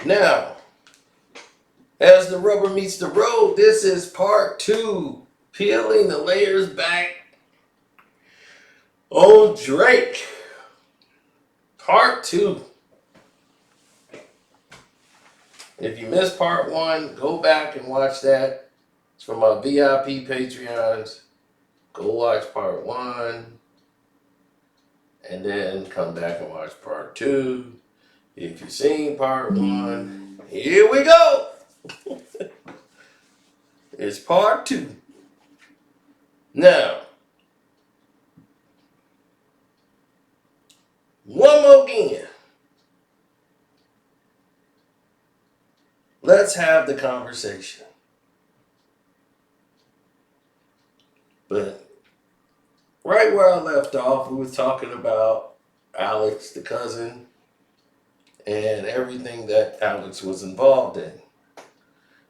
Now, as the rubber meets the road, this is part two. Peeling the layers back on Drake. Part two. If you missed part one, go back and watch that. It's from my VIP Patreons. Go watch part one and then come back and watch part two. If you've seen part one, here we go. It's part two. Now, one more again. Let's have the conversation. But right where I left off, we were talking about Alex, the cousin, and everything that Alex was involved in.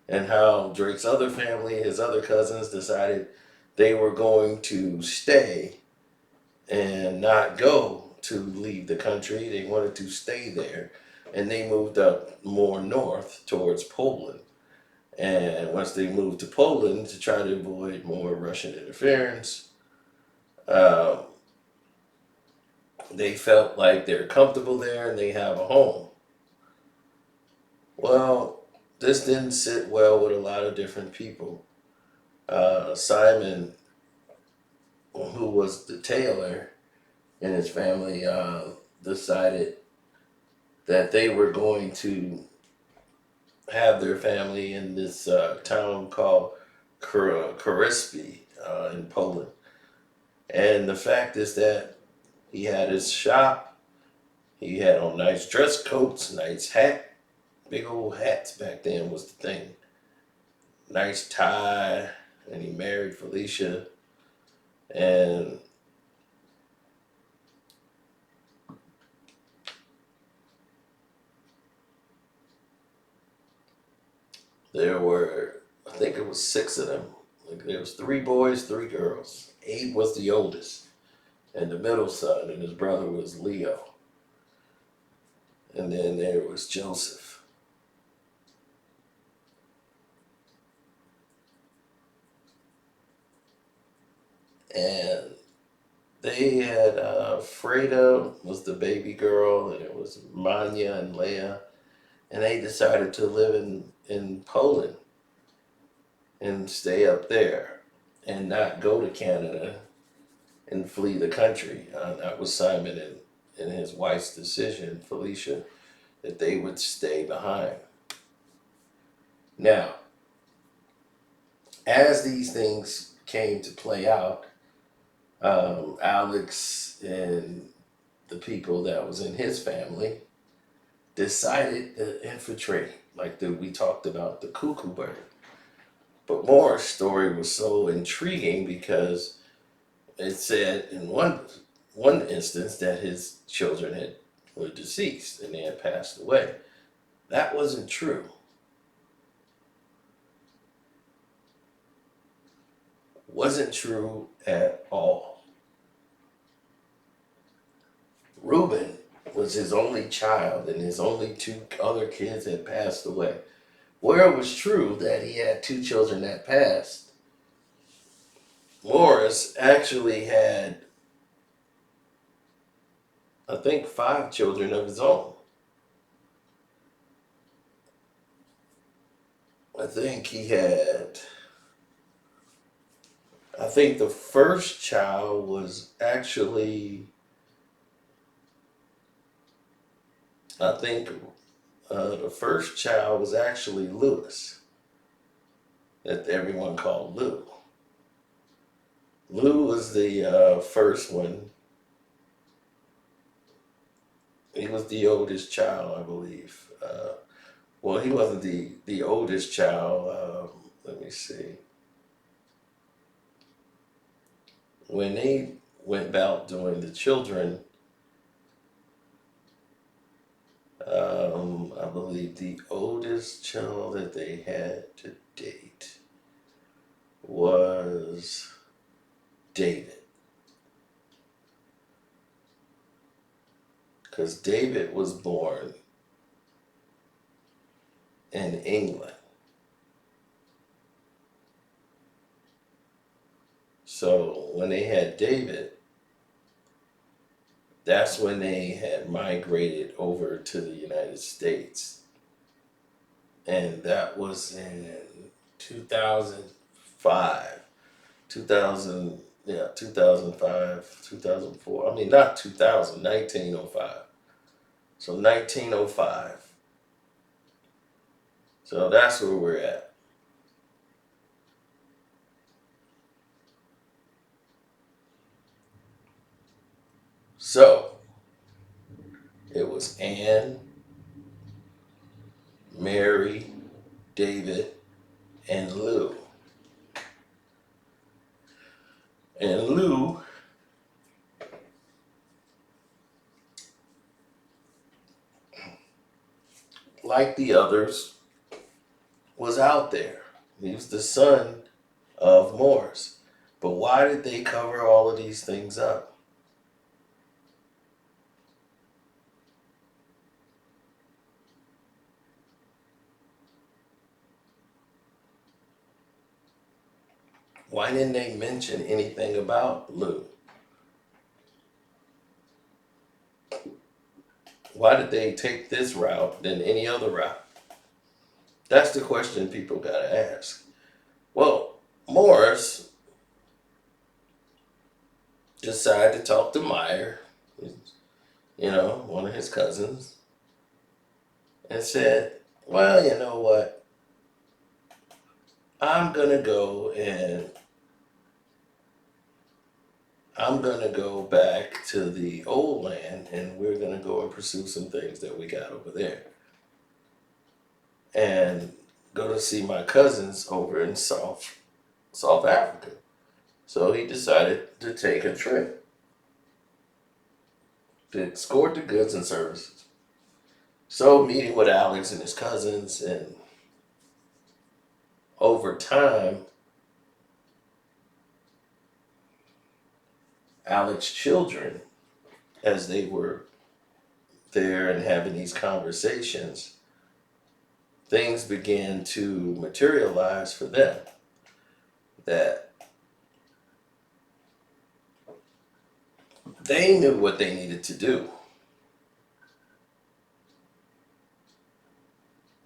And how Drake's other family, his other cousins, decided they were going to stay and not go to leave the country. They wanted to stay there. And they moved up more north towards Poland. And once they moved to Poland to try to avoid more Russian interference, uh, they felt like they're comfortable there and they have a home. Well, this didn't sit well with a lot of different people. Simon, who was the tailor in his family, decided that they were going to have their family in this town called Koryspy in Poland. And the fact is that he had his shop, he had on nice dress coats, nice hat, big old hats back then was the thing. Nice tie, and he married Felicia. And there were, I think it was six of them. Like there was three boys, three girls. Abe was the oldest, and the middle son, and his brother was Leo. And then there was Joseph. And they had Freda was the baby girl, and it was Manya and Leia. And they decided to live in Poland and stay up there and not go to Canada and flee the country. That was Simon and his wife's decision, Felicia, that they would stay behind. Now, as these things came to play out, Alex and the people that was in his family decided to infiltrate, like we talked about the cuckoo bird. But Moore's story was so intriguing because it said in one instance that his children were deceased and they had passed away. That wasn't true. Wasn't true at all. Reuben was his only child, and his only two other kids had passed away. Where it was true that he had two children that passed, Morris actually had, I think, five children of his own. I think he had, I think the first child was actually, I think the first child was actually Lewis, that everyone called Lou. Lou was the first one. He was the oldest child, I believe. Well, he wasn't the oldest child. Let me see. When they went about doing the children, I believe the oldest child that they had to date was David. Because David was born in England. So when they had David, that's when they had migrated over to the United States. And that was in 2005. 2000, yeah, 2005, 2004. I mean, not 2000, 1905. So 1905. So that's where we're at. So it was Anne, Mary, David, and Lou. And Lou, like the others, was out there. He was the son of Morris. But why did they cover all of these things up? Why didn't they mention anything about Lou? Why did they take this route than any other route? That's the question people gotta ask. Well, Morris decided to talk to Meyer, one of his cousins, and said, well, you know what? I'm gonna go and I'm gonna go back to the old land and we're gonna go and pursue some things that we got over there. And go to see my cousins over in South Africa. So he decided to take a trip to escort the goods and services. So meeting with Alex and his cousins, and over time, Alex's children, as they were there and having these conversations, things began to materialize for them that they knew what they needed to do.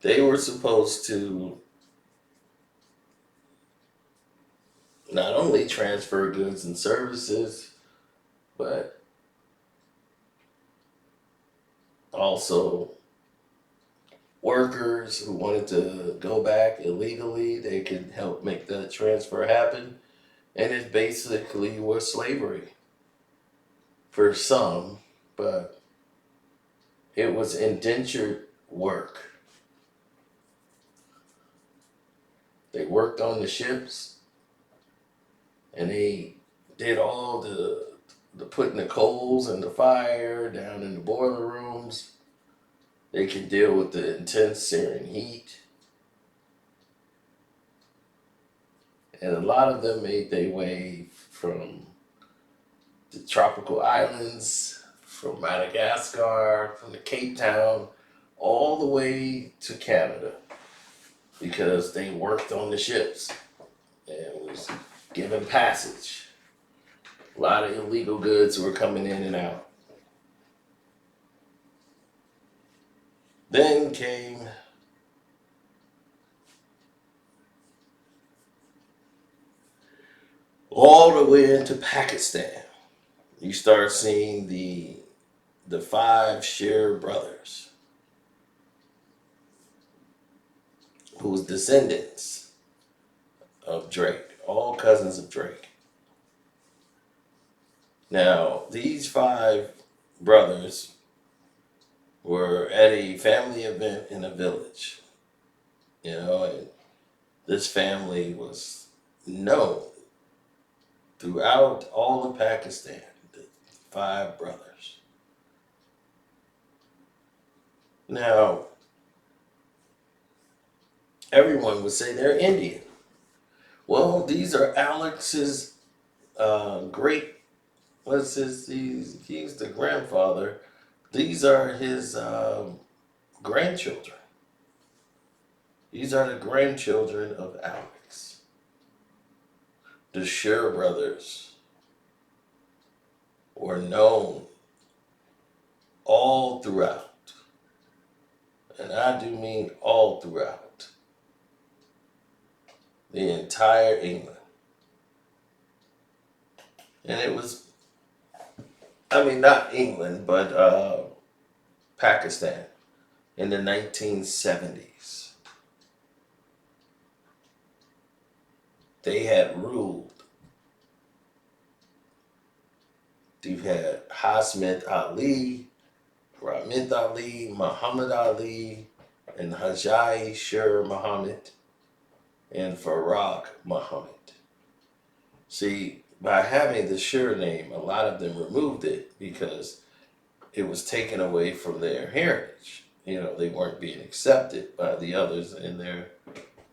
They were supposed to not only transfer goods and services, but also workers who wanted to go back illegally, they could help make that transfer happen. And it basically was slavery for some, but it was indentured work. They worked on the ships and they did all the putting the coals in the fire down in the boiler rooms. They could deal with the intense searing heat. And a lot of them made their way from the tropical islands, from Madagascar, from the Cape Town, all the way to Canada because they worked on the ships and was given passage. A lot of illegal goods were coming in and out. Then came all the way into Pakistan. You start seeing the five Sher brothers, whose descendants of Drake, all cousins of Drake. Now, these five brothers were at a family event in a village, and this family was known throughout all of Pakistan, the five brothers. Now, everyone would say they're Indian. Well, these are Alex's great, he's the grandfather. These are his grandchildren. These are the grandchildren of Alex. The Scheer brothers were known all throughout, and I do mean all throughout, the entire England. And it was, I mean, not England, but Pakistan in the 1970s. They had ruled. You had Hasmit Ali, Ramit Ali, Muhammad Ali, and Hajai Sher Muhammad, and Farag Muhammad. See, by having the Sher name, a lot of them removed it because it was taken away from their heritage. They weren't being accepted by the others in their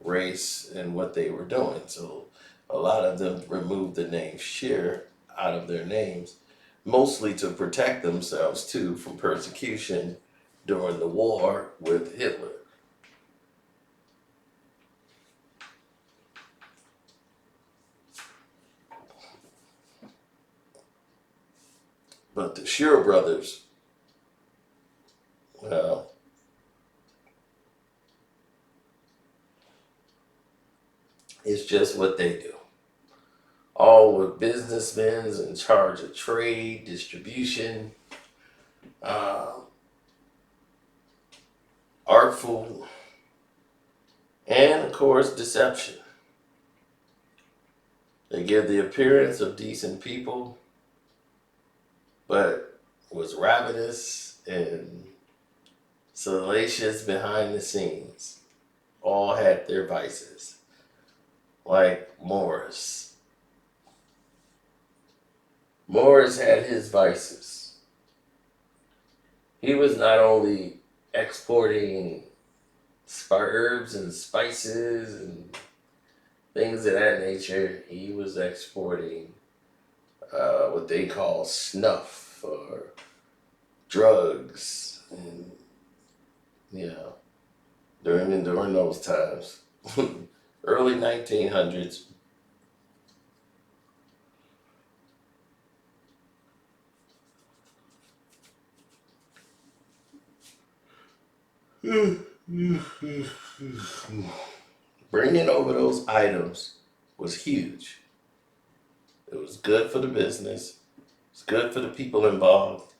race and what they were doing. So a lot of them removed the name Sher out of their names, mostly to protect themselves too from persecution during the war with Hitler. But the Sher brothers, well, it's just what they do. All were businessmen in charge of trade, distribution, artful, and of course, deception. They give the appearance of decent people, but was ravenous and salacious behind the scenes. All had their vices, like Morris. Morris had his vices. He was not only exporting herbs and spices and things of that nature, he was exporting what they call snuff or drugs, and during those times, early 1900s. Bringing over those items was huge. It was good for the business. It's good for the people involved,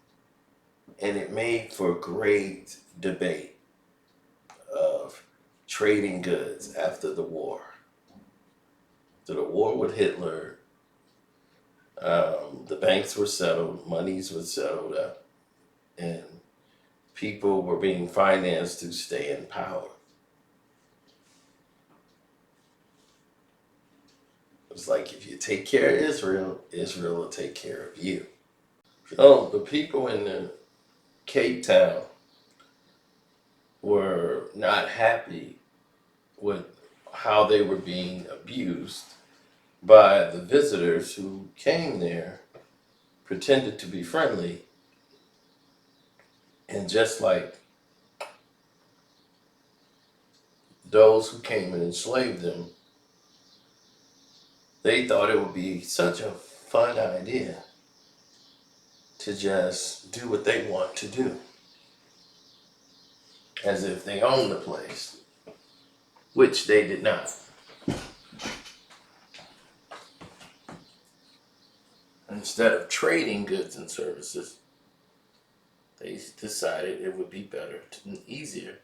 and it made for great debate of trading goods after the war. After the war with Hitler, the banks were settled, monies were settled up, and people were being financed to stay in power. It's like if you take care of Israel, Israel will take care of you. So the people in the Cape Town were not happy with how they were being abused by the visitors who came there, pretended to be friendly, and just like those who came and enslaved them, they thought it would be such a fun idea to just do what they want to do, as if they own the place, which they did not. Instead of trading goods and services, they decided it would be better and easier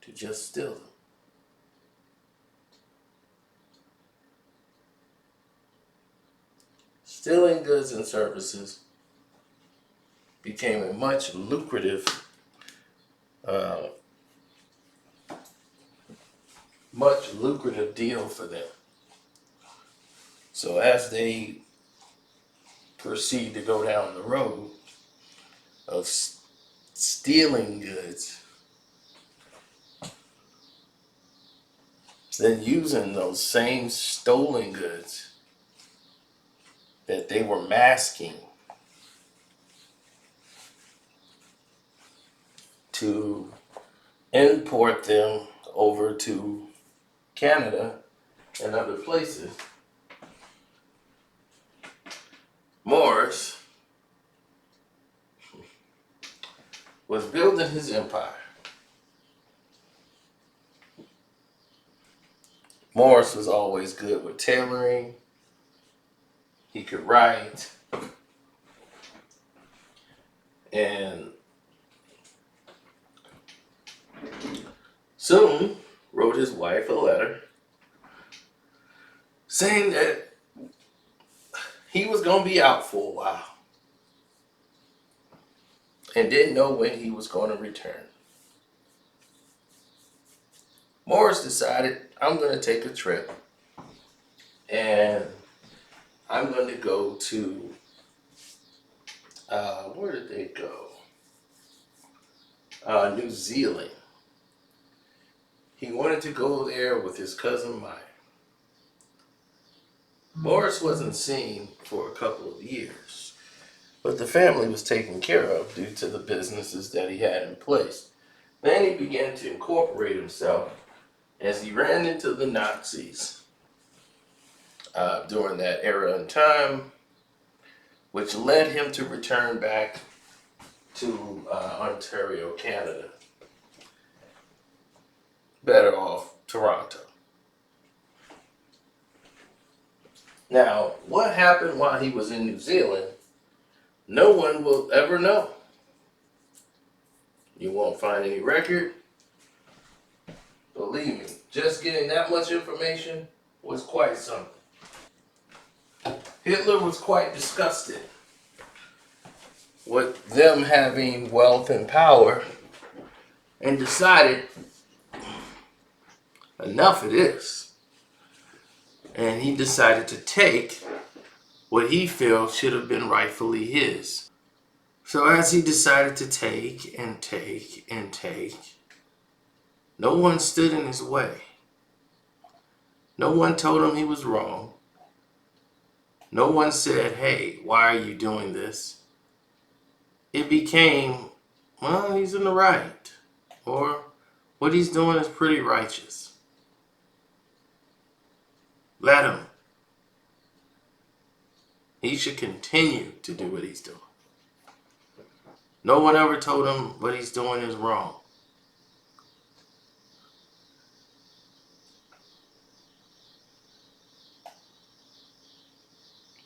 to just steal them. Stealing goods and services became a much lucrative deal for them. So as they proceed to go down the road of stealing goods, then using those same stolen goods that they were masking to import them over to Canada and other places, Morris was building his empire. Morris was always good with tailoring. He could write. And soon wrote his wife a letter saying that he was going to be out for a while and didn't know when he was going to return. Morris decided, I'm going to take a trip and I'm going to go to, where did they go? New Zealand. He wanted to go there with his cousin Maya. Morris wasn't seen for a couple of years, but the family was taken care of due to the businesses that he had in place. Then he began to incorporate himself as he ran into the Nazis during that era and time, which led him to return back to Ontario, Canada. Better off Toronto. Now, what happened while he was in New Zealand, no one will ever know. You won't find any record. Believe me, just getting that much information was quite something. Hitler was quite disgusted with them having wealth and power and decided enough of this. And he decided to take what he felt should have been rightfully his. So as he decided to take and take and take, no one stood in his way. No one told him he was wrong. No one said, hey, why are you doing this? It became, well, he's in the right. Or what he's doing is pretty righteous. Let him. He should continue to do what he's doing. No one ever told him what he's doing is wrong.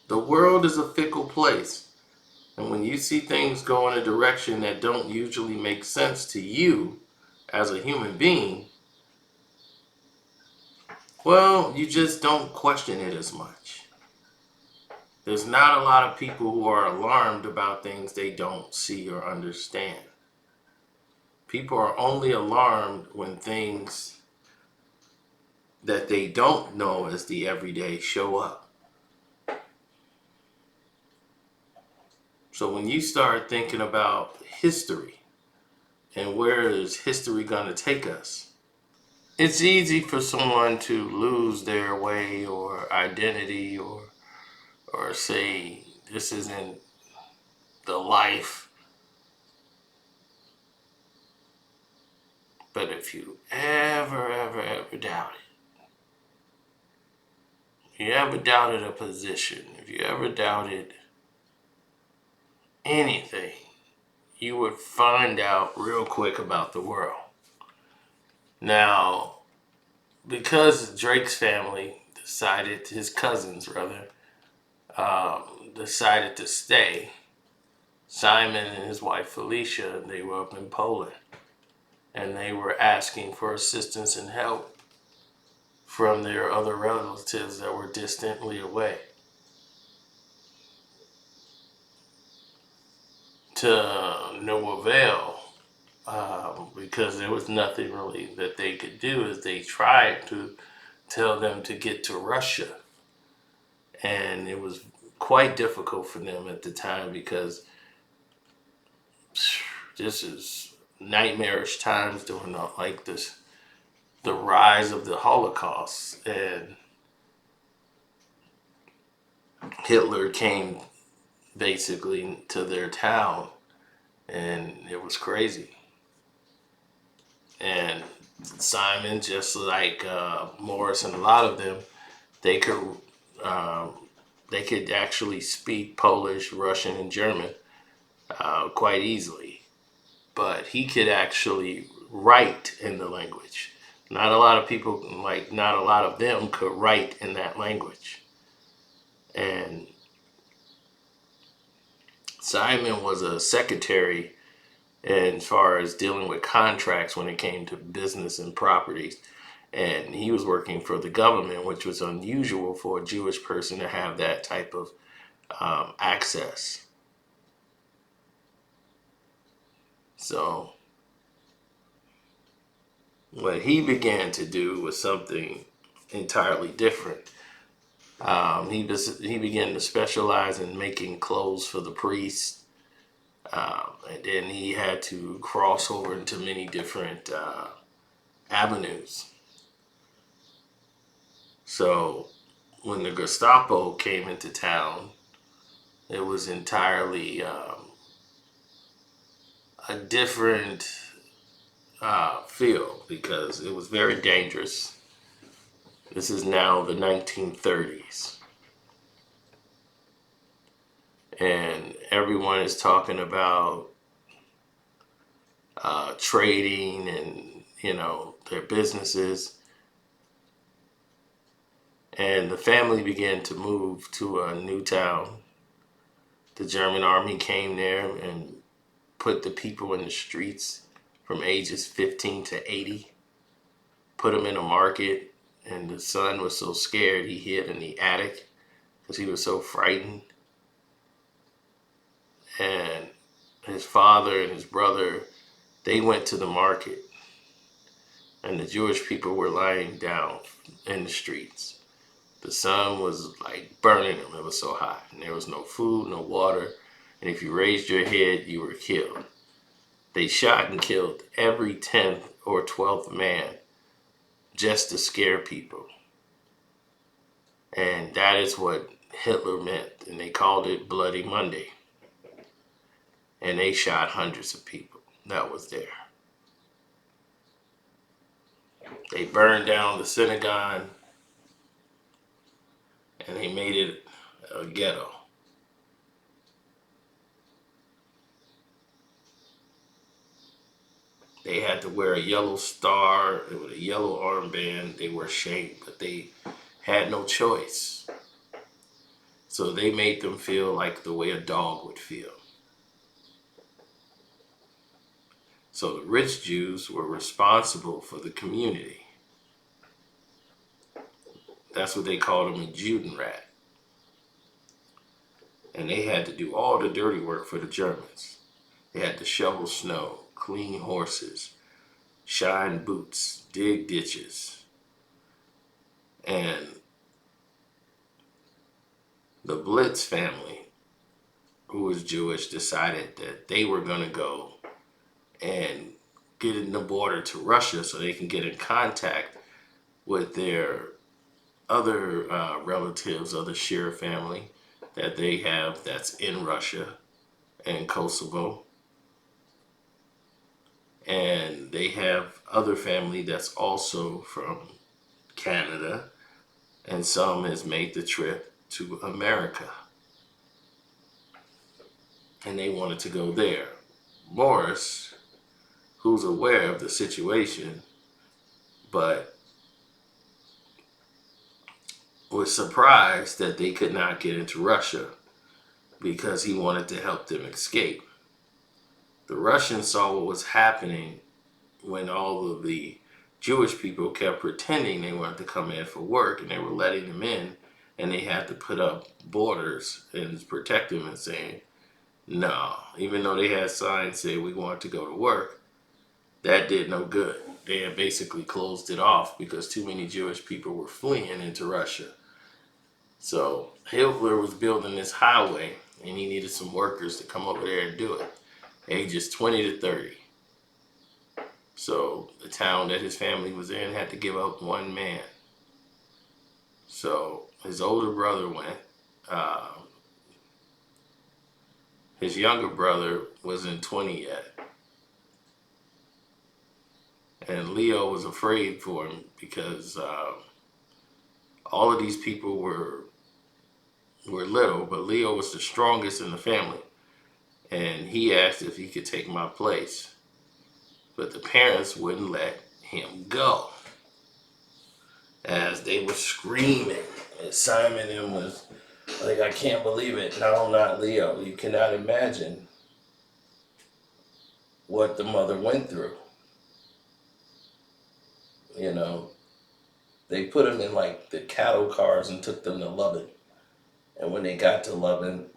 The world is a fickle place. And when you see things go in a direction that don't usually make sense to you as a human being, well, you just don't question it as much. There's not a lot of people who are alarmed about things they don't see or understand. People are only alarmed when things that they don't know as the everyday show up. So when you start thinking about history and where is history going to take us, it's easy for someone to lose their way or identity or say this isn't the life. But if you ever doubt it, if you ever doubted a position, if you ever doubted anything, you would find out real quick about the world. Now, because Drake's family decided, his cousins rather, decided to stay, Simon and his wife Felicia, they were up in Poland. And they were asking for assistance and help from their other relatives that were distantly away. To no avail, because there was nothing really that they could do as they tried to tell them to get to Russia. And it was quite difficult for them at the time because this is nightmarish times during the rise of the Holocaust, and Hitler came basically to their town, and it was crazy. And Simon, just like Morris and a lot of them, they could um, they could actually speak Polish, Russian, and German quite easily. But he could actually write in the language. Not a lot of people, like not a lot of them, could write in that language. And Simon was a secretary as far as dealing with contracts when it came to business and properties. And he was working for the government, which was unusual for a Jewish person to have that type of access. So what he began to do was something entirely different. He began to specialize in making clothes for the priests, and then he had to cross over into many different avenues. So when the Gestapo came into town, it was entirely a different feel because it was very dangerous. This is now the 1930s, and everyone is talking about trading and their businesses. And the family began to move to a new town. The German army came there and put the people in the streets from ages 15 to 80, put them in a market. And the son was so scared he hid in the attic because he was so frightened. And his father and his brother, they went to the market, and the Jewish people were lying down in the streets. The sun was like burning them. It was so hot, and there was no food, no water, and if you raised your head, you were killed. They shot and killed every 10th or 12th man just to scare people. And that is what Hitler meant, and they called it Bloody Monday. And they shot hundreds of people that was there. They burned down the synagogue, and they made it a ghetto. They had to wear a yellow star with a yellow armband. They were ashamed, but they had no choice. So they made them feel like the way a dog would feel. So the rich Jews were responsible for the community. That's what they called them, a Judenrat. And they had to do all the dirty work for the Germans. They had to shovel snow, clean horses, shine boots, dig ditches. And the Blitz family, who was Jewish, decided that they were going to go and get in the border to Russia so they can get in contact with their other relatives, other Shira family that they have that's in Russia and Kosovo. And they have other family that's also from Canada, and some has made the trip to America. And they wanted to go there. Morris, who's aware of the situation, but was surprised that they could not get into Russia because he wanted to help them escape. The Russians saw what was happening when all of the Jewish people kept pretending they wanted to come in for work, and they were letting them in, and they had to put up borders and protect them and saying, no, even though they had signs saying we want to go to work, that did no good. They had basically closed it off because too many Jewish people were fleeing into Russia. So Hitler was building this highway, and he needed some workers to come over there and do it, ages 20 to 30. So the town that his family was in had to give up one man. So his older brother went. His younger brother wasn't 20 yet. And Leo was afraid for him because all of these people were little, but Leo was the strongest in the family. And he asked if he could take my place. But the parents wouldn't let him go. As they were screaming. And Simon and him was like, I can't believe it. No, not Leo. You cannot imagine what the mother went through. You know, they put him in like the cattle cars and took them to Lubbock. And when they got to Lubbock,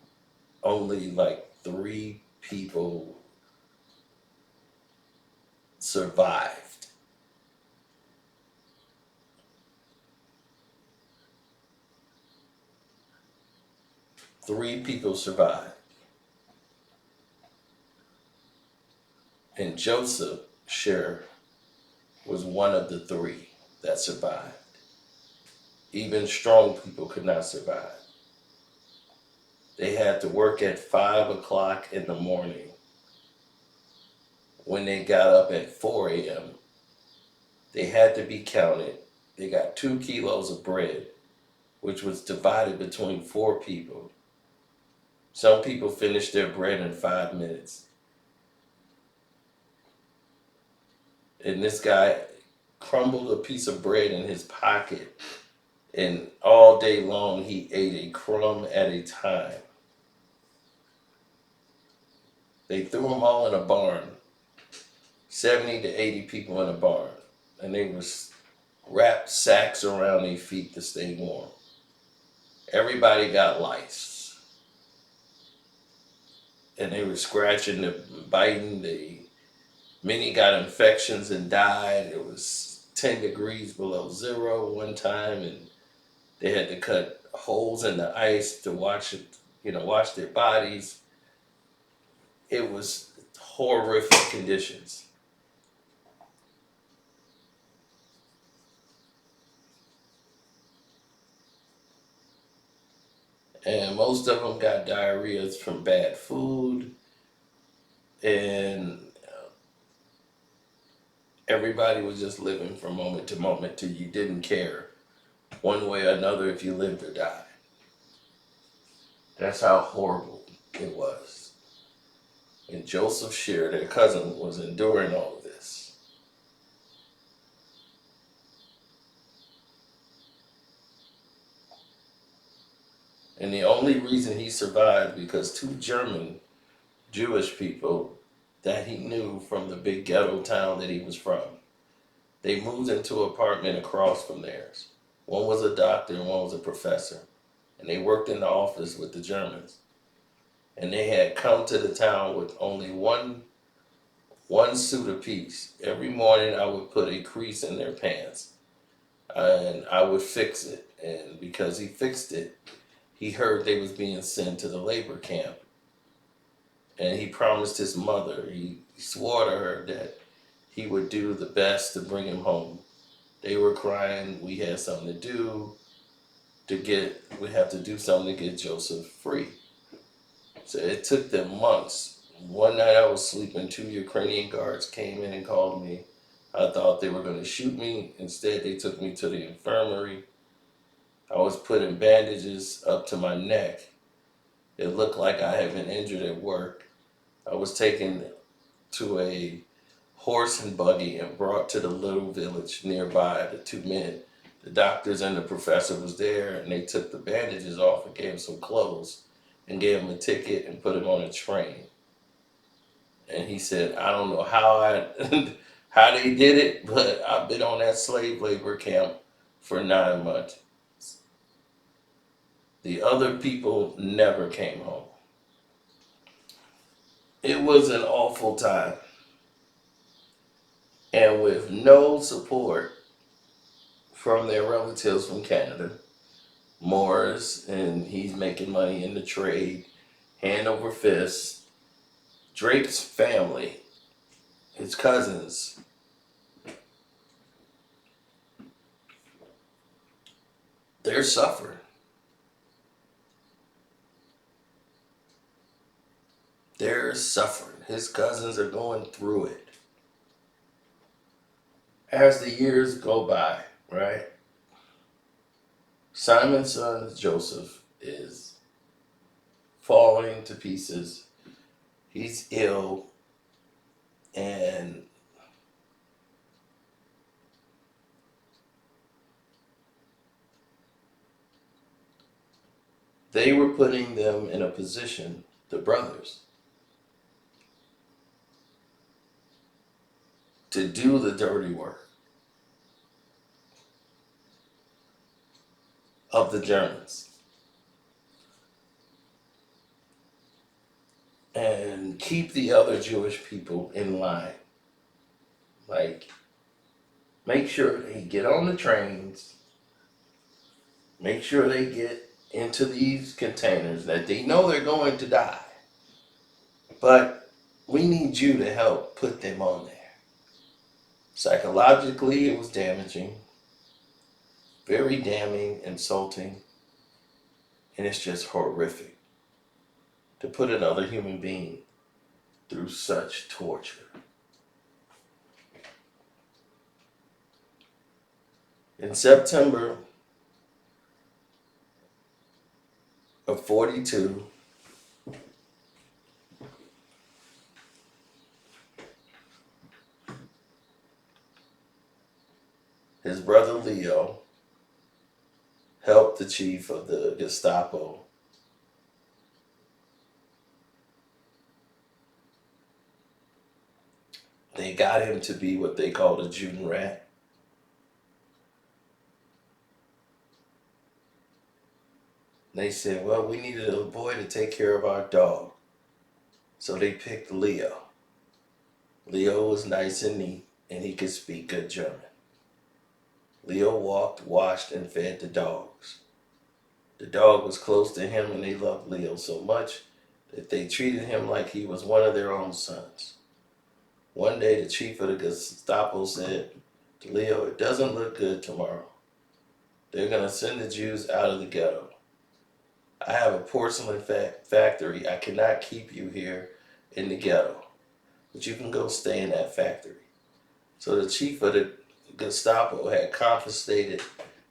only like 3 people survived. Three people survived. And Joseph Scherer was one of the 3 that survived. Even strong people could not survive. They had to work at 5 o'clock in the morning. When they got up at 4 a.m., they had to be counted. They got 2 kilos of bread, which was divided between 4 people. Some people finished their bread in 5 minutes. And this guy crumbled a piece of bread in his pocket, and all day long he ate a crumb at a time. They threw them all in a barn, 70 to 80 people in a barn, and they was wrapped sacks around their feet to stay warm. Everybody got lice, and they were scratching and biting. Many got infections and died. It was 10 degrees below zero one time, and they had to cut holes in the ice to wash their bodies. It was horrific conditions. And most of them got diarrhea from bad food, and everybody was just living from moment to moment till you didn't care one way or another if you lived or died. That's how horrible it was. And Joseph Scherer, their cousin, was enduring all of this. And the only reason he survived because 2 German Jewish people that he knew from the big ghetto town that he was from, they moved into an apartment across from theirs. One was a doctor and one was a professor. And they worked in the office with the Germans. And they had come to the town with only one suit apiece. Every morning I would put a crease in their pants and I would fix it. And because he fixed it, he heard they was being sent to the labor camp. And he promised his mother, he swore to her that he would do the best to bring him home. They were crying, we had something to do we have to do something to get Joseph free. So it took them months. One night I was sleeping, 2 Ukrainian guards came in and called me. I thought they were going to shoot me. Instead, they took me to the infirmary. I was put in bandages up to my neck. It looked like I had been injured at work. I was taken to a horse and buggy and brought to the little village nearby. The 2 men, the doctors and the professor was there, and they took the bandages off and gave him some clothes and gave him a ticket and put him on a train. And he said, I don't know how they did it, but I've been on that slave labor camp for 9 months. The other people never came home. It was an awful time. And with no support from their relatives from Canada, Morris, and he's making money in the trade, hand over fist. Drake's family, his cousins, they're suffering. They're suffering. His cousins are going through it. as the years go by, right? Simon's son Joseph is falling to pieces. He's ill, and they were putting them in a position, the brothers, to do the dirty work of the Germans and keep the other Jewish people in line. Like, make sure they get on the trains, make sure they get into these containers that they know they're going to die. But we need you to help put them on there. Psychologically, it was damaging, very damning, insulting, and it's just horrific to put another human being through such torture. In September of 42, his brother Leo helped the chief of the Gestapo they got him to be what they called a Judenrat. They said, well, we needed a boy to take care of our dog. So they picked Leo. Leo was nice and neat, and he could speak good German. Leo walked, washed, and fed the dogs. The dog was close to him, and they loved Leo so much that they treated him like he was one of their own sons. One day, the chief of the Gestapo said to Leo, it doesn't look good tomorrow. They're going to send the Jews out of the ghetto. I have a porcelain factory. I cannot keep you here in the ghetto, but you can go stay in that factory. So the chief of the Gestapo had confiscated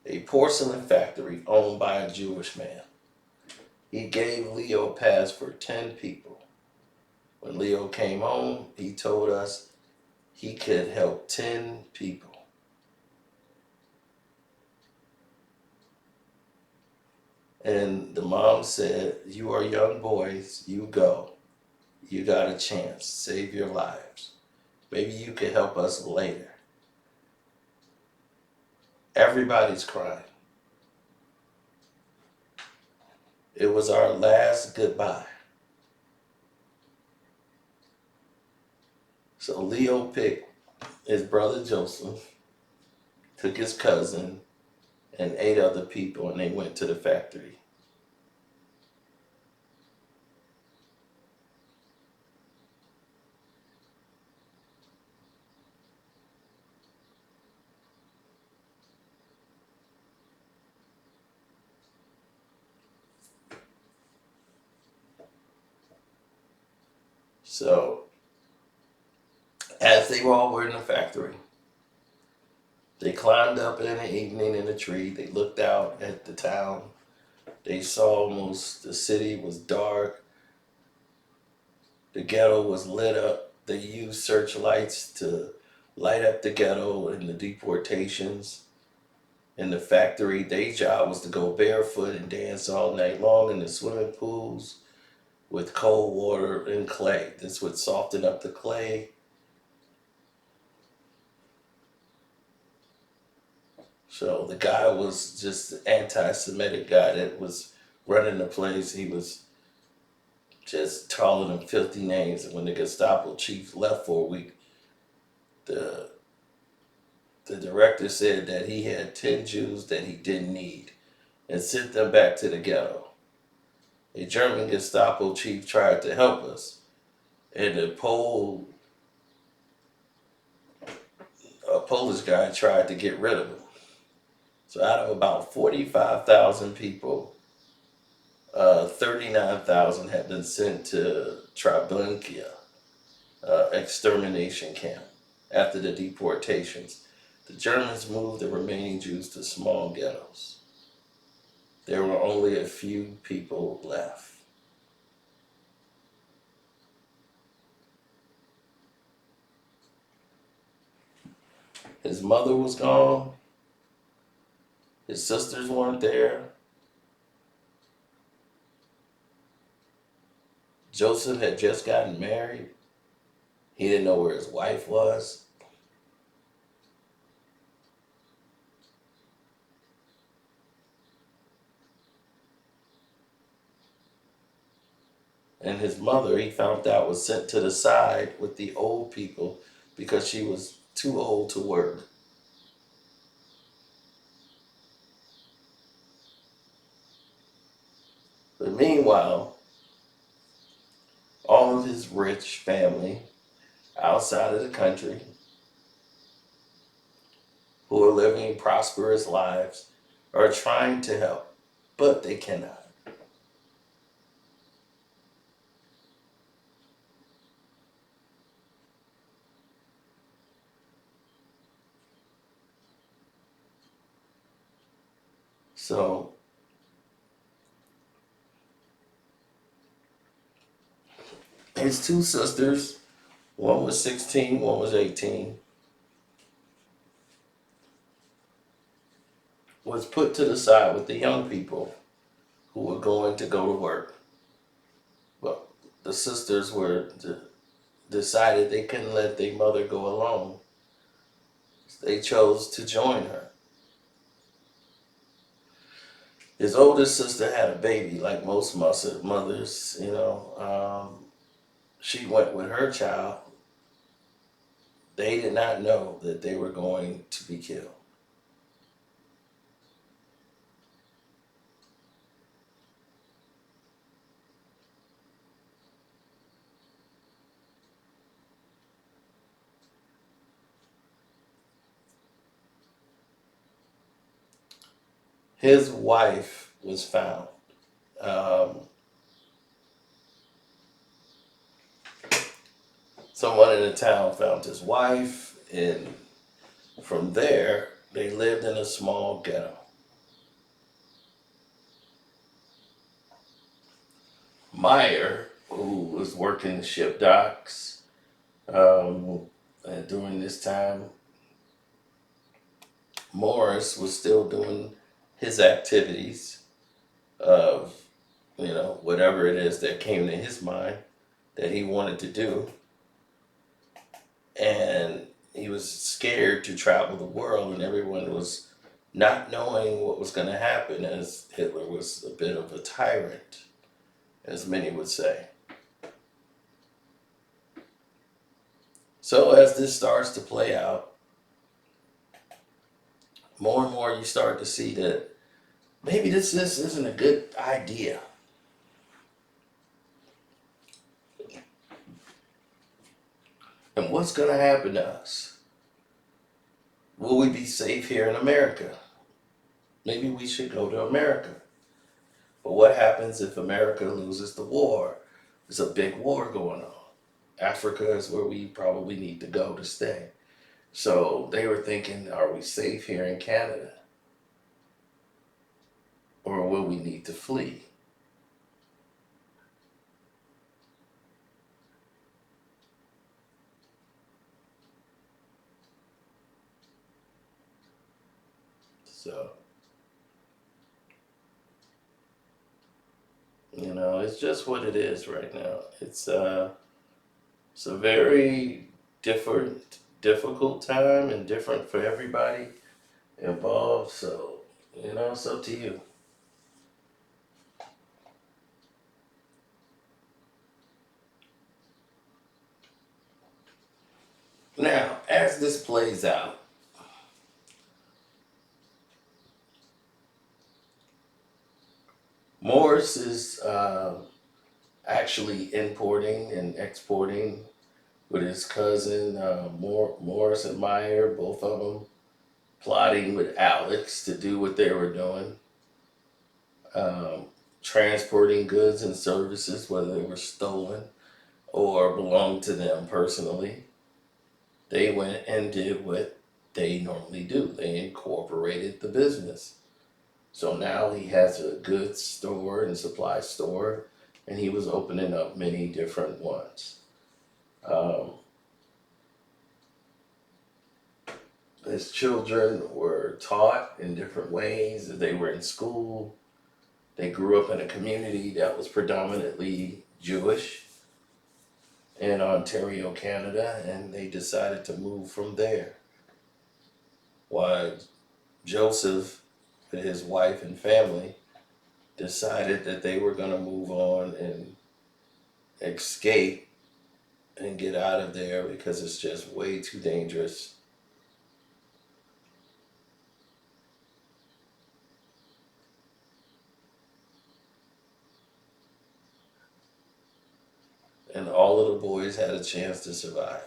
a porcelain factory owned by a Jewish man. He gave Leo a pass for 10 people. When Leo came home, he told us he could help 10 people. And the mom said, you are young boys, you go. You got a chance, save your lives. Maybe you could help us later. Everybody's crying. It was our last goodbye. So Leo picked his brother Joseph, took his cousin, and 8 other people, and they went to the factory. So, as they all were in the factory, they climbed up in the evening in a tree. They looked out at the town. They saw the city was dark. The ghetto was lit up. They used searchlights to light up the ghetto and the deportations. In the factory, their job was to go barefoot and dance all night long in the swimming pools with cold water and clay. This would soften up the clay. So the guy was just an anti-Semitic guy that was running the place. He was just calling them filthy names. And when the Gestapo chief left for a week, the director said that he had 10 Jews that he didn't need and sent them back to the ghetto. A German Gestapo chief tried to help us, and a Polish guy tried to get rid of him. So out of about 45,000 people, 39,000 had been sent to Treblinka extermination camp after the deportations. The Germans moved the remaining Jews to small ghettos. There were only a few people left. His mother was gone. His sisters weren't there. Joseph had just gotten married. He didn't know where his wife was. And his mother, he found out, was sent to the side with the old people because she was too old to work. But meanwhile, all of his rich family outside of the country who are living prosperous lives are trying to help, but they cannot. So his two sisters, one was 16, one was 18, was put to the side with the young people who were going to go to work. Well, the sisters decided they couldn't let their mother go alone. They chose to join her. His oldest sister had a baby, like most mothers, she went with her child. They did not know that they were going to be killed. His wife was found. Um, Someone in the town found his wife, and from there, they lived in a small ghetto. Meyer, who was working ship docks during this time, Morris was still doing his activities of, whatever it is that came to his mind that he wanted to do. And he was scared to travel the world, and everyone was not knowing what was going to happen, as Hitler was a bit of a tyrant, as many would say. So as this starts to play out, more and more you start to see that maybe this isn't a good idea. And what's going to happen to us? Will we be safe here in America? Maybe we should go to America. But what happens if America loses the war? There's a big war going on. Africa is where we probably need to go to stay. So they were thinking, are we safe here in Canada? Or will we need to flee? So, it's just what it is right now. It's a very difficult time and different for everybody involved. So, it's up to you. Now, as this plays out, Morris is actually importing and exporting with his cousin Morris and Meyer, both of them plotting with Alex to do what they were doing, um, transporting goods and services, whether they were stolen or belonged to them personally. They went and did what they normally do. They incorporated the business. So now he has a goods store and supply store, and he was opening up many different ones. Um, his children were taught in different ways. They were in school. They grew up in a community that was predominantly Jewish in Ontario, Canada, and they decided to move from there. While Joseph and his wife and family decided that they were going to move on and escape and get out of there because it's just way too dangerous. And all of the boys had a chance to survive.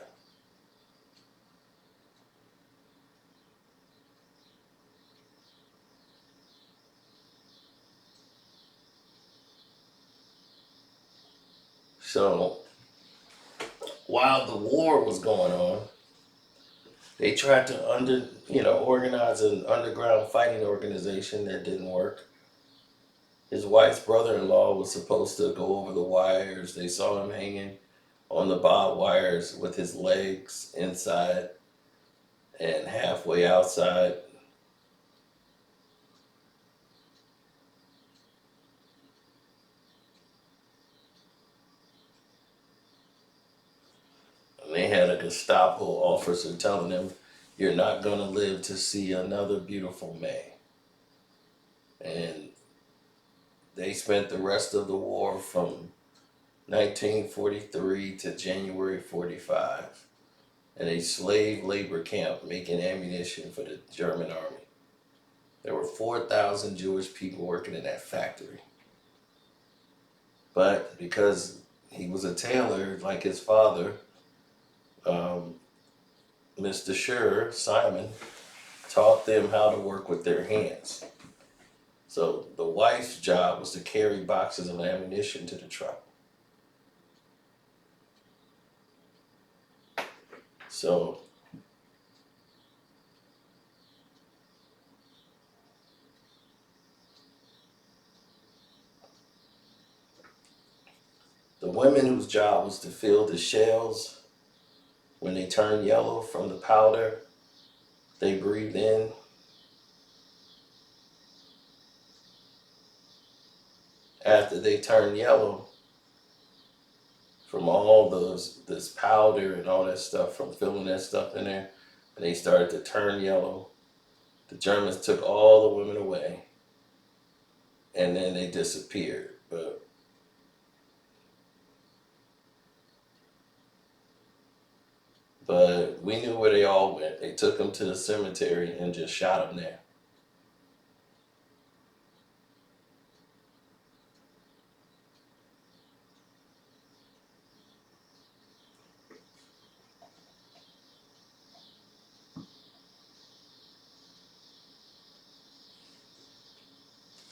So while the war was going on, they tried to organize an underground fighting organization that didn't work. His wife's brother-in-law was supposed to go over the wires. They saw him hanging on the barbed wires with his legs inside and halfway outside. And they had a Gestapo officer telling him, "You're not going to live to see another beautiful May." And they spent the rest of the war from 1943 to January 45 in a slave labor camp making ammunition for the German army. There were 4,000 Jewish people working in that factory. But because he was a tailor like his father, um, Mr. Schur, Simon, taught them how to work with their hands. So the wife's job was to carry boxes of ammunition to the truck. So the women whose job was to fill the shells when they turn yellow from the powder they breathed in, after they turn yellow from all this powder and all that stuff from filling that stuff in there, and they started to turn yellow, the Germans took all the women away and then they disappeared. But we knew where they all went. They took them to the cemetery and just shot them there.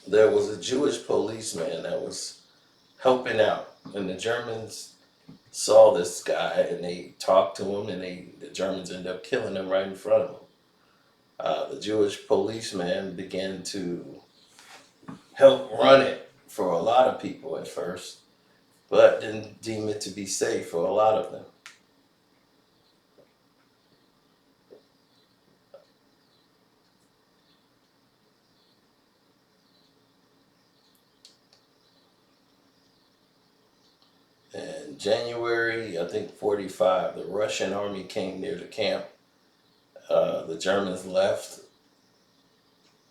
There was a Jewish policeman that was helping out, and the Germans saw this guy and they talked to him, and the Germans ended up killing him right in front of him. The Jewish policeman began to help run it for a lot of people at first, but didn't deem it to be safe for a lot of them. In January, I think 45, the Russian army came near the camp. The Germans left,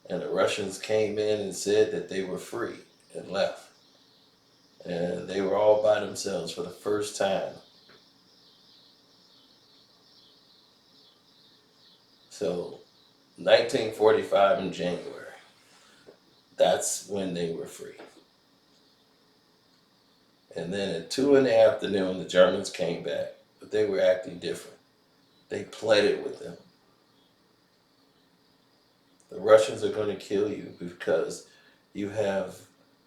and the Russians came in and said that they were free and left. And they were all by themselves for the first time. So, 1945 in January, that's when they were free. And then at 2 in the afternoon, the Germans came back, but they were acting different. They pleaded with them. The Russians are going to kill you because you have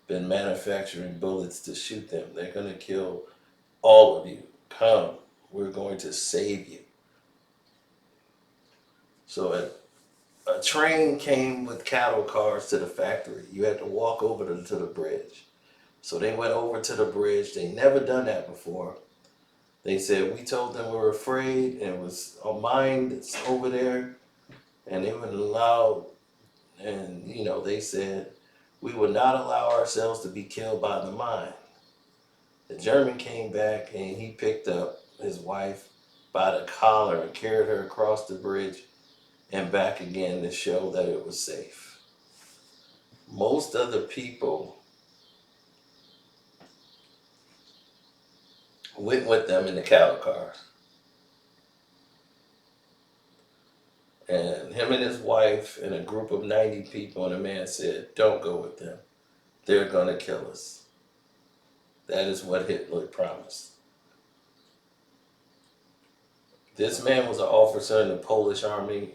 been manufacturing bullets to shoot them. They're going to kill all of you. Come, we're going to save you. So a train came with cattle cars to the factory. You had to walk over to the bridge. So they went over to the bridge. They never done that before. They said we told them we were afraid and it was a mine that's over there, and they wouldn't allow. And they said we would not allow ourselves to be killed by the mine. The German came back and he picked up his wife by the collar and carried her across the bridge and back again to show that it was safe. Most of the people went with them in the cattle cars. And him and his wife and a group of 90 people, and a man said, "Don't go with them. They're going to kill us." That is what Hitler promised. This man was an officer in the Polish army.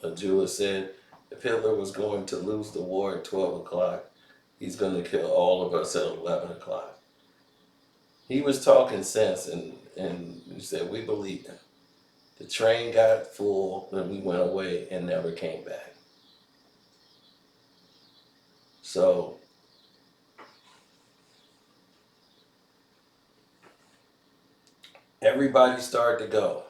A Jew said if Hitler was going to lose the war at 12 o'clock, he's going to kill all of us at 11 o'clock. He was talking sense, and he said, we believed him. The train got full, and we went away and never came back. So, everybody started to go.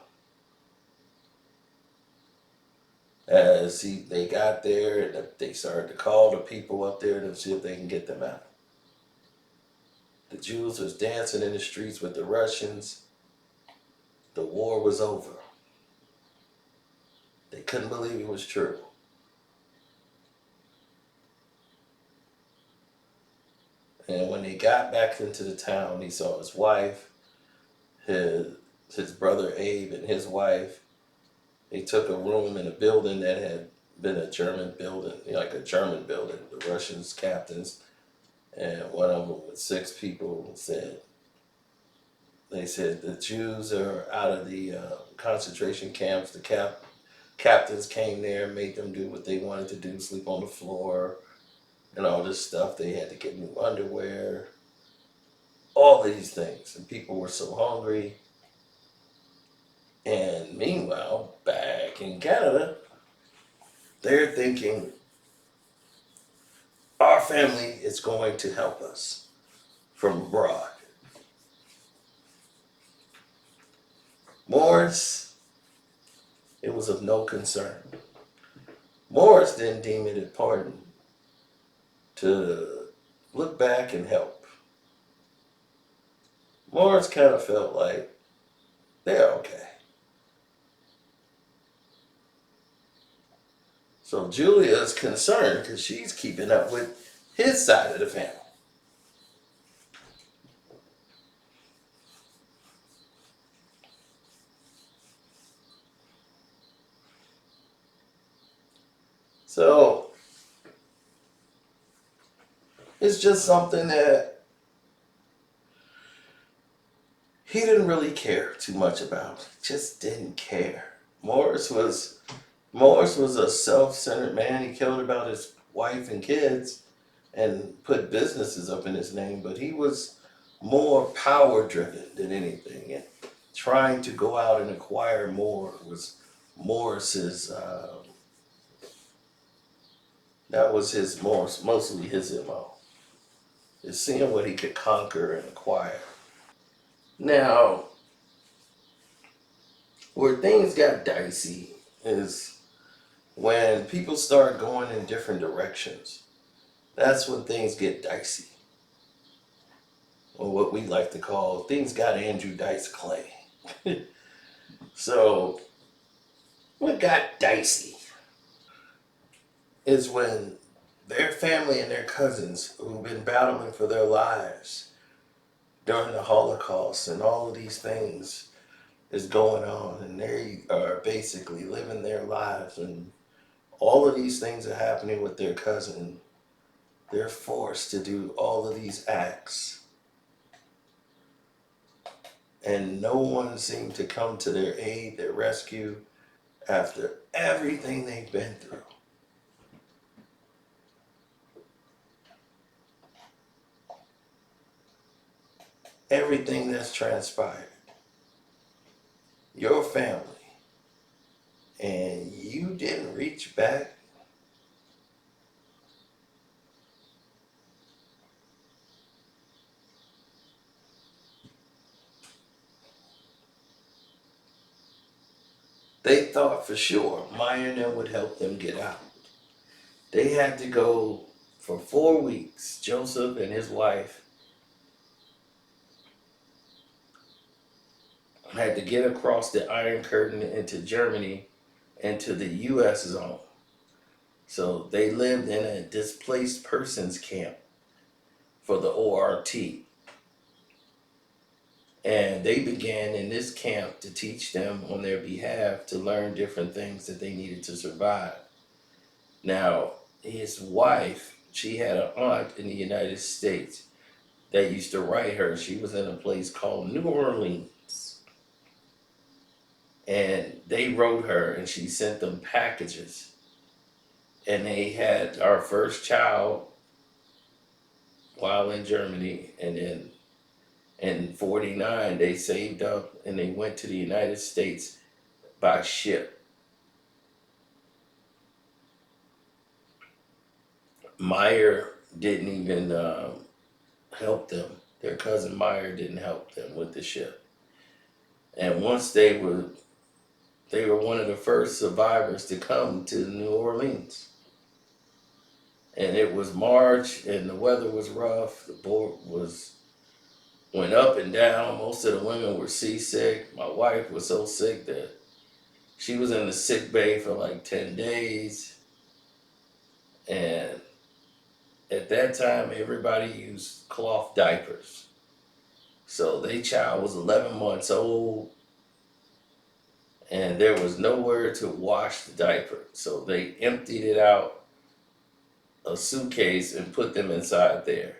As they got there, and they started to call the people up there to see if they can get them out. The Jews was dancing in the streets with the Russians. The war was over. They couldn't believe it was true. And when they got back into the town, he saw his wife, his brother Abe, and his wife. They took a room in a building that had been a German building, like a German building. The Russians captains, and one of them with 6 people they said the Jews are out of the concentration camps. The captains came there, made them do what they wanted to do, sleep on the floor, and all this stuff. They had to get new underwear, all these things, and people were so hungry. And meanwhile, back in Canada, they're thinking, our family is going to help us from abroad. Morris, it was of no concern. Morris didn't deem it important to look back and help. Morris kind of felt like they're okay. So Julia's concerned because she's keeping up with his side of the family. So it's just something that he didn't really care too much about. Just didn't care. Morris was a self-centered man. He cared about his wife and kids and put businesses up in his name, but he was more power driven than anything. And trying to go out and acquire more was Morris's. That was mostly his MO. Is seeing what he could conquer and acquire. Now, where things got dicey is when people start going in different directions. That's when things get dicey. Or what we like to call things got Andrew Dice Clay. So, what got dicey is when their family and their cousins who've been battling for their lives during the Holocaust and all of these things is going on, and they are basically living their lives, and all of these things are happening with their cousin. They're forced to do all of these acts, and no one seemed to come to their aid, their rescue, after everything they've been through. Everything that's transpired. Your family. And you They thought for sure Meyer and them would help them get out. They had to go for 4 weeks. Joseph and his wife had to get across the Iron Curtain into Germany and to the U.S. zone. So they lived in a displaced persons camp for the ORT. And they began in this camp to teach them on their behalf to learn different things that they needed to survive. Now, his wife, she had an aunt in the United States that used to write her. She was in a place called New Orleans. And they wrote her and she sent them packages. And they had our first child while in Germany. And then in 49, they saved up and they went to the United States by ship. Meyer didn't even help them. Their cousin Meyer didn't help them with the ship. And once they were one of the first survivors to come to New Orleans. And it was March and the weather was rough. The boat went up and down. Most of the women were seasick. My wife was so sick that she was in the sick bay for like 10 days. And at that time, everybody used cloth diapers. So their child was 11 months old and there was nowhere to wash the diaper. So they emptied it out a suitcase and put them inside there.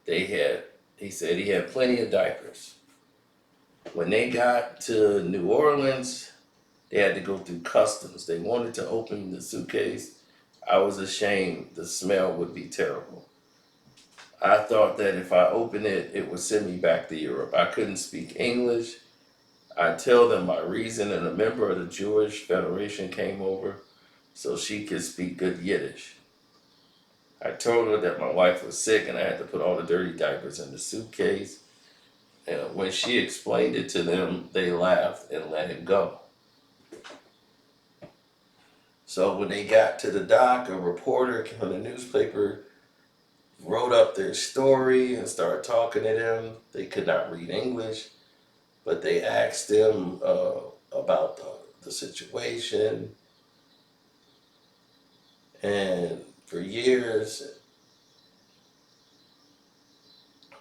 He said he had plenty of diapers. When they got to New Orleans, they had to go through customs. They wanted to open the suitcase. I was ashamed. The smell would be terrible. I thought that if I opened it, it would send me back to Europe. I couldn't speak English. I tell them my reason, and a member of the Jewish Federation came over so she could speak good Yiddish. I told her that my wife was sick and I had to put all the dirty diapers in the suitcase. And when she explained it to them, they laughed and let it go. So when they got to the dock, a reporter from the newspaper wrote up their story and started talking to them. They could not read English, but they asked them about the situation. And for years,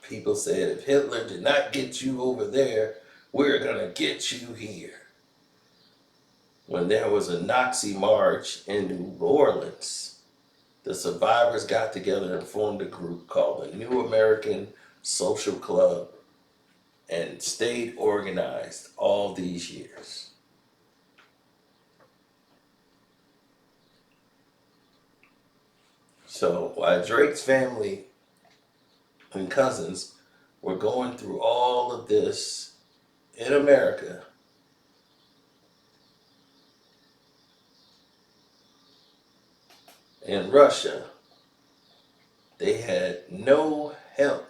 people said, if Hitler did not get you over there, we're going to get you here. When there was a Nazi march in New Orleans, the survivors got together and formed a group called the New American Social Club and stayed organized all these years. So while Drake's family and cousins were going through all of this in America, in Russia, they had no help.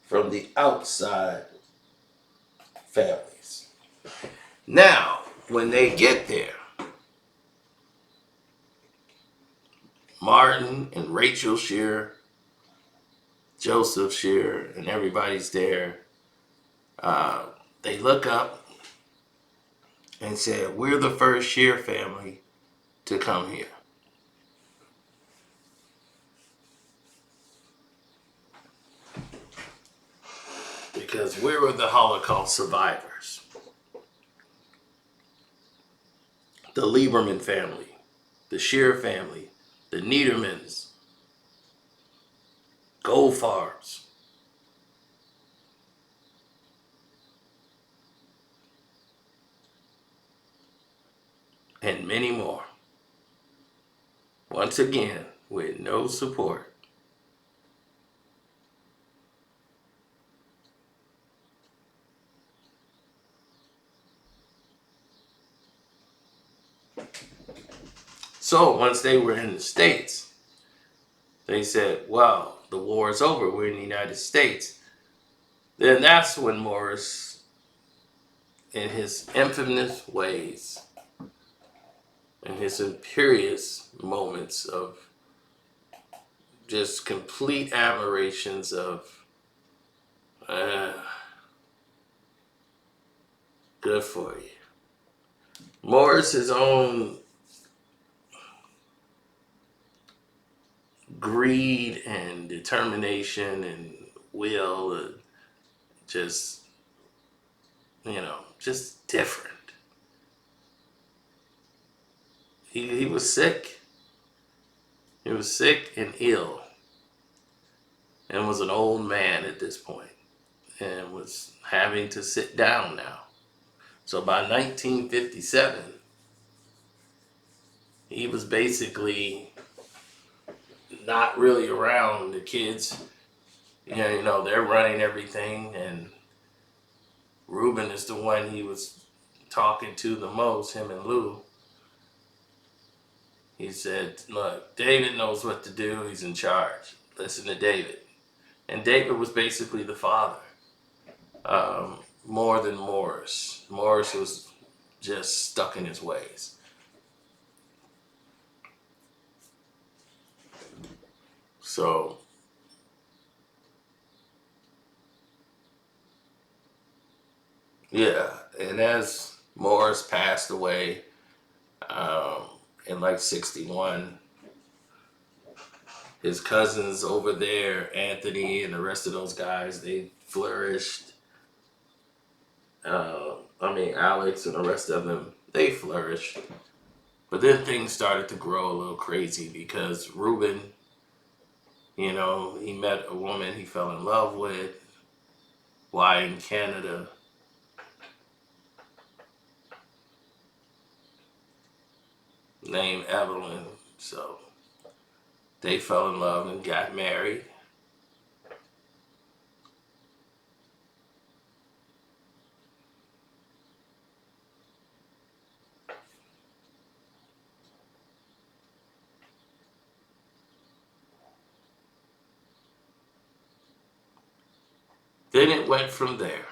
From the outside families. Now, when they get there, Martin and Rachel Shearer, Joseph Shearer, and everybody's there. They look up and said, we're the first Shearer family to come here. Because we were the Holocaust survivors. The Lieberman family, the Shearer family, the Niedermans, Goldfarbs, and many more. Once again, with no support. So once they were in the States, they said, well, the war is over. We're in the United States. then that's when Morris, in his infamous ways, in his imperious moments of just complete admirations of, uh, good for you. Morris's own greed and determination and will, just, just different. He was sick. He was sick and ill and was an old man at this point and was having to sit down now. So by 1957, he was basically not really around. The kids, they're running everything, and Ruben is the one he was talking to the most, him and Lou. He said, look, David knows what to do. He's in charge. Listen to David. And David was basically the father, more than Morris. Morris was just stuck in his ways. So, yeah. And as Morris passed away um, in like 61, his cousins over there, Anthony and the rest of those guys, they flourished. Alex and the rest of them, they flourished. But then things started to grow a little crazy because Ruben, he met a woman he fell in love with while in Canada. Named Evelyn. So they fell in love and got married. Then it went from there.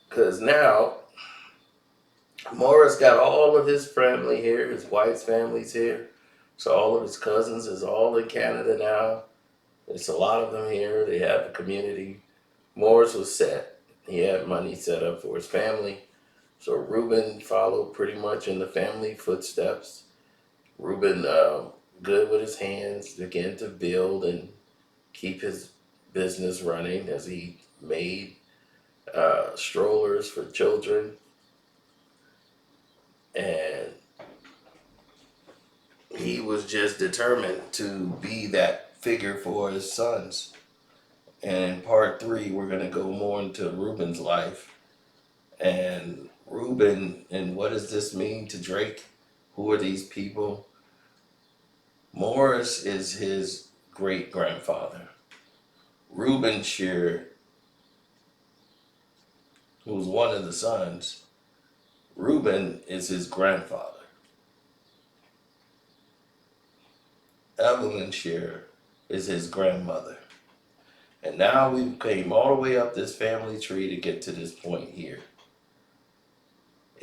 Because now Morris got all of his family here, his wife's family's here. So all of his cousins is all in Canada now. It's a lot of them here. They have a community. Morris was set. He had money set up for his family. So Ruben followed pretty much in the family footsteps. Ruben, good with his hands, began to build and keep his business running as he made strollers for children. And he was just determined to be that figure for his sons. And in part three, we're going to go more into Ruben's life. And Ruben, and what does this mean to Drake? Who are these people? Morris is his great grandfather. Ruben Shear, who's one of the sons, Ruben is his grandfather. Evelyn Shear is his grandmother. And now we came all the way up this family tree to get to this point here.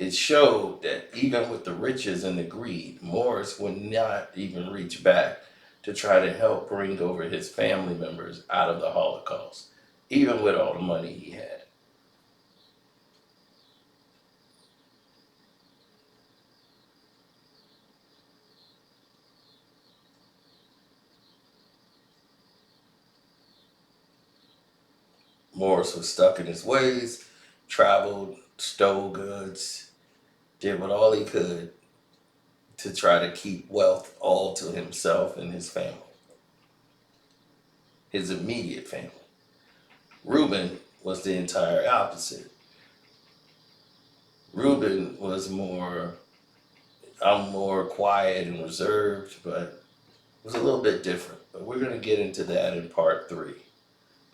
It showed that even with the riches and the greed, Morris would not even reach back to try to help bring over his family members out of the Holocaust, even with all the money he had. Morris was stuck in his ways, traveled, stole goods, did what all he could to try to keep wealth all to himself and his family, his immediate family. Ruben was the entire opposite. Ruben was I'm more quiet and reserved, but it was a little bit different. But we're going to get into that in part three.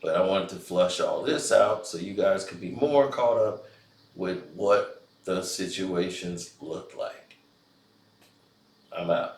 But I wanted to flush all this out so you guys could be more caught up with what those situations look like. I'm out.